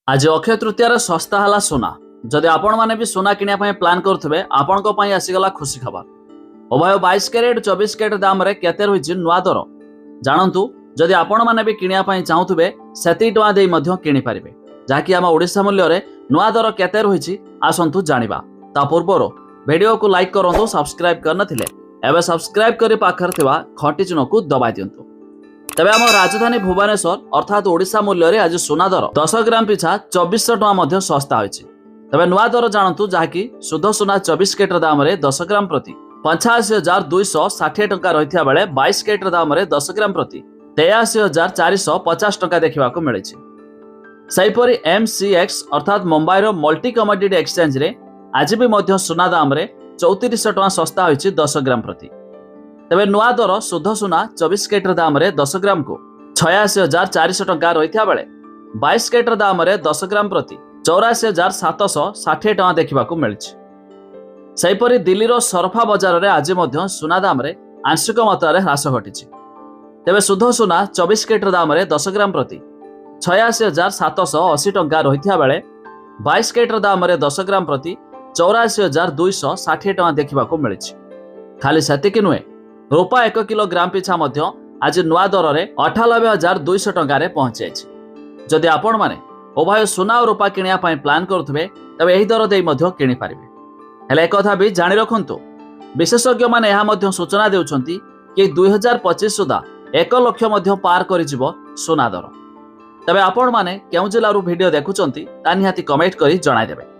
आज अक्षय तृतीयार सस्ता है सोना। जदि आपण मैंने भी सोना किनिया प्लान करुवे आपण आसीगला खुशी खबर। उभय 22 कैरेट 24 कैरेट दाम रे केते रही नुआ दर जानतु। जदि आपण मैंने भी किनिया चाहूबे सेति टका देई मध्य किनि पारिबे। जाकी आम ओडिशा मूल्य रे नुआ दर केते रही आसंतु जानिबा। ता पूर्वर वीडियो को लाइक करंतु, सब्सक्राइब करनथिले एबे सब्सक्राइब करी पाखर थिबा घंटी चिन्ह को दबाई दियंतु। तबे आम राजधानी भुवनेश्वर अर्थात ओडिशा मूल्य रे आज सोना दर 10 ग्राम पिछा 2400 टका मध्य सस्ता होइछि। तबे नुआ दर जानतु, जाकी शुद्ध सोना 24 कैरेट दाम रे 10 ग्राम प्रति 85,260 टका रहिथिया बेले 22 कैरेट दाम रे 10 ग्राम प्रति 83,450 टका देखिबा को मिलिछि। सेहिपरि MCX अर्थात मुंबई रो मल्टी कमोडिटी एक्सचेंज रे आज भी मध्य सोना दाम रे 3400 टका सस्ता होइछि 10 ग्राम प्रति। तबे नुआ दर शुद्ध सोना 24 कैरेट दाम रे 10 ग्राम को 86,400 टका रहिथिया बेले 22 कैरेट दाम रे 10 ग्राम प्रति 84,760 टका देखिबा को मिलिछि। सेहिपरि दिल्ली रो सरफा बाजार रे आज मध्य सोना दाम रे आंशिक मात्रा रे ह्रास घटिछि। तबे शुद्ध सोना 24 कैरेट दाम रे 10 ग्राम प्रति 86,780 टका रहिथिया बेले 22 कैरेट दाम रे 10 ग्राम प्रति 84,260 टका देखिबा को मिलिछि। खाली सेतिक नुहे, रूपा 1 किलोग्राम पिछा मध्य आज नुआ दर रे 98,200 टका रे पहुंच जाइछि। जदि आपण माने उभय सोना और रूपा किनिया पई प्लान करुथबे तबे एही दर देई मध्य किनि पारिबे। हेले एक कथा भी जानि रखंतु, विशेषज्ञ माने एहा मध्य सूचना देउछंती कि 2025 सुधा 1 लाख मध्य पार करि जिवो सोना दर। तबे आपण माने केउ जिल्लारू वीडियो देखुचंती ता निहाती कमेंट करी जणाइ देबे।